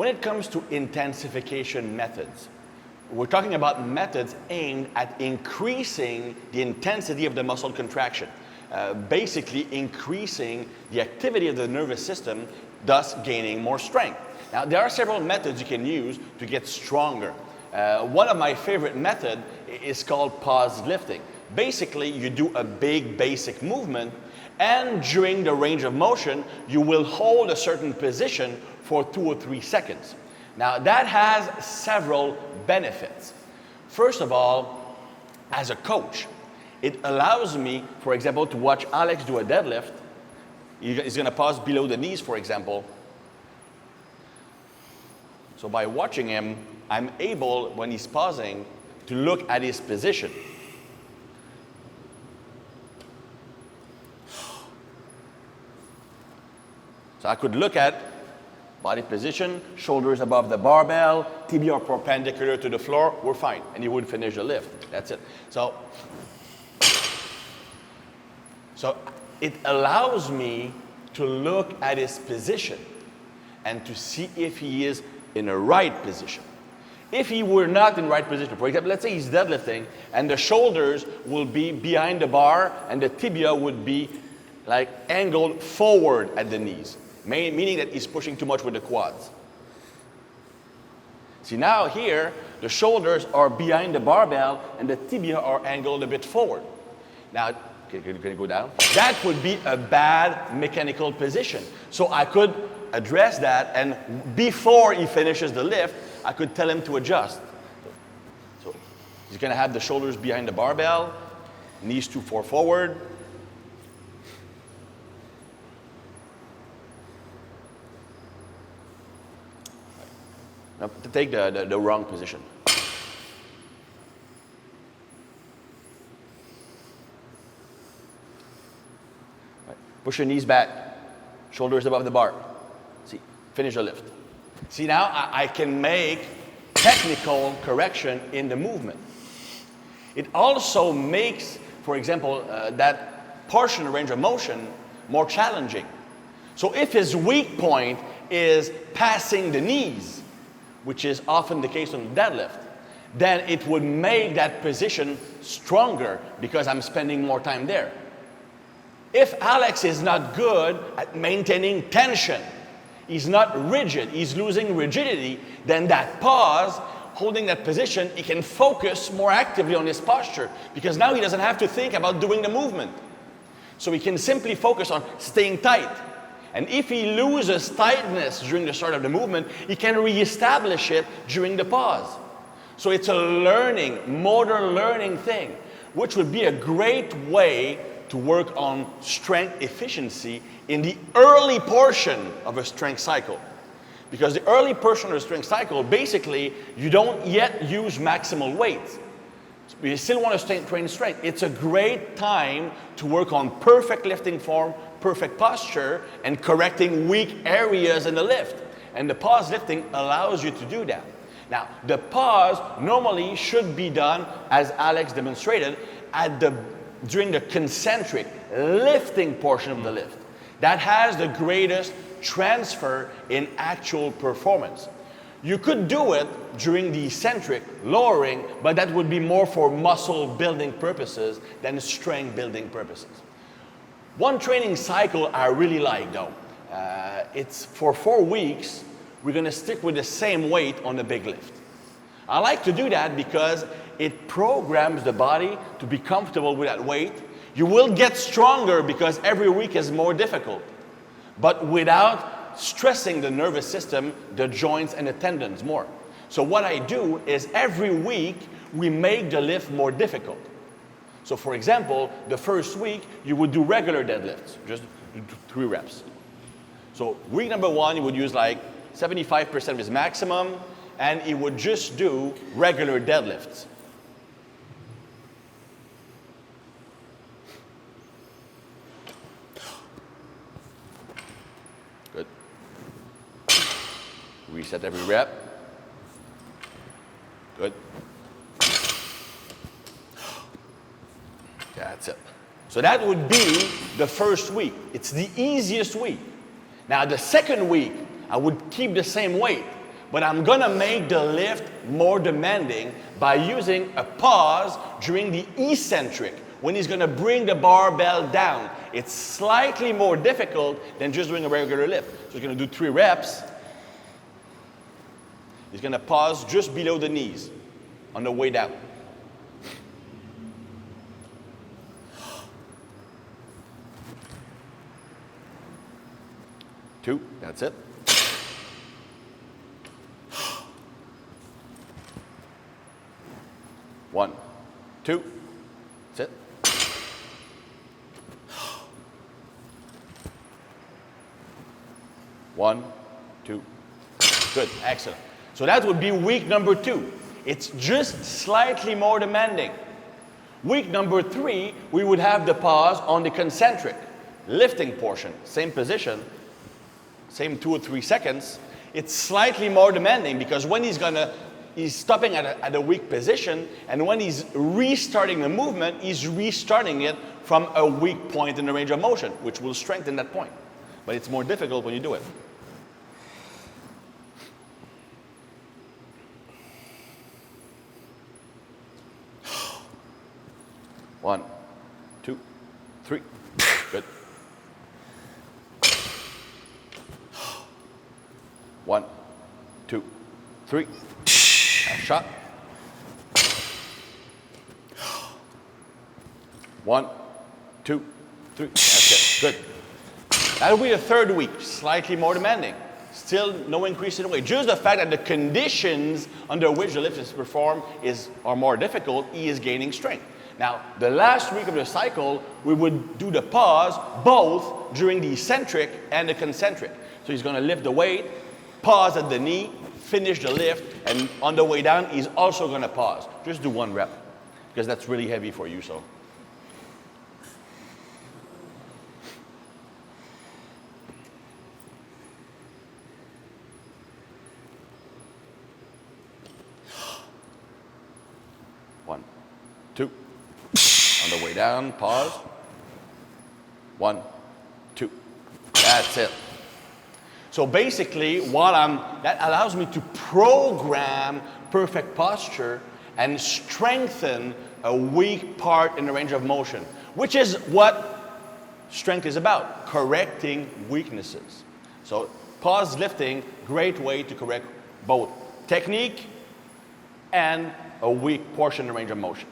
when it comes to intensification methods, we're talking about methods aimed at increasing the intensity of the muscle contraction, basically increasing the activity of the nervous system, thus gaining more strength. Now, there are several methods you can use to get stronger. One of my favorite methods is called pause lifting. Basically, you do a big basic movement, and during the range of motion, you will hold a certain position for 2 or 3 seconds. Now, that has several benefits. First of all, as a coach, it allows me, for example, to watch Alex do a deadlift. He's going to pause below the knees, for example. So by watching him, I'm able, when he's pausing, to look at his position. So I could look at body position, shoulders above the barbell, tibia perpendicular to the floor, we're fine. And you would finish the lift. That's it. So it allows me to look at his position and to see if he is in the right position. If he were not in the right position, for example, let's say he's deadlifting and the shoulders will be behind the bar and the tibia would be like angled forward at the knees, meaning that he's pushing too much with the quads. See, now here, the shoulders are behind the barbell and the tibia are angled a bit forward. Now, can you go down? That would be a bad mechanical position. So I could address that, and before he finishes the lift, I could tell him to adjust. So he's going to have the shoulders behind the barbell, knees too far forward. Now, to take the wrong position. Right. Push your knees back, shoulders above the bar. See, finish the lift. See, now I can make technical correction in the movement. It also makes, for example, that portion of range of motion more challenging. So if his weak point is passing the knees, which is often the case on the deadlift, then it would make that position stronger because I'm spending more time there. If Alex is not good at maintaining tension, he's not rigid, he's losing rigidity, then that pause, holding that position, he can focus more actively on his posture because now he doesn't have to think about doing the movement. So he can simply focus on staying tight. And if he loses tightness during the start of the movement, he can reestablish it during the pause. So it's a motor learning thing, which would be a great way to work on strength efficiency in the early portion of a strength cycle. Because the early portion of a strength cycle, basically, you don't yet use maximal weight. So you still want to train strength. It's a great time to work on perfect lifting form, perfect posture, and correcting weak areas in the lift. And the pause lifting allows you to do that. Now, the pause normally should be done, as Alex demonstrated, during the concentric lifting portion of the lift. That has the greatest transfer in actual performance. You could do it during the eccentric lowering, but that would be more for muscle building purposes than strength building purposes. One training cycle I really like though, it's for 4 weeks, we're going to stick with the same weight on the big lift. I like to do that because it programs the body to be comfortable with that weight. You will get stronger because every week is more difficult, but without stressing the nervous system, the joints and the tendons more. So what I do is every week we make the lift more difficult. So for example, the first week you would do regular deadlifts, just 3 reps. So week number 1, you would use like 75% of his maximum, and he would just do regular deadlifts. Good. Reset every rep. Good. That's it. So that would be the first week. It's the easiest week. Now the second week, I would keep the same weight, but I'm gonna make the lift more demanding by using a pause during the eccentric, when he's gonna bring the barbell down. It's slightly more difficult than just doing a regular lift. So he's gonna do 3 reps. He's gonna pause just below the knees on the way down. 2, that's it. 1, 2, that's it. 1, 2, good, excellent. So that would be week number 2. It's just slightly more demanding. Week number 3, we would have the pause on the concentric, lifting portion, same position, same 2 or 3 seconds. It's slightly more demanding because when he's stopping at a weak position, and when he's restarting the movement, he's restarting it from a weak point in the range of motion, which will strengthen that point. But it's more difficult when you do it. One, 2, 3, good. 1, 2, 3. Shot. 1, 2, 3. That's it. Good. That'll be the 3rd week, slightly more demanding. Still no increase in weight. Just the fact that the conditions under which the lift is performed are more difficult, he is gaining strength. Now, the last week of the cycle, we would do the pause both during the eccentric and the concentric. So he's going to lift the weight, pause at the knee, finish the lift, and on the way down, he's also going to pause. Just do 1 rep, because that's really heavy for you, so. One, 2. On the way down, pause. 1, 2. That's it. So basically, that allows me to program perfect posture and strengthen a weak part in the range of motion, which is what strength is about, correcting weaknesses. So pause lifting, great way to correct both technique and a weak portion in the range of motion.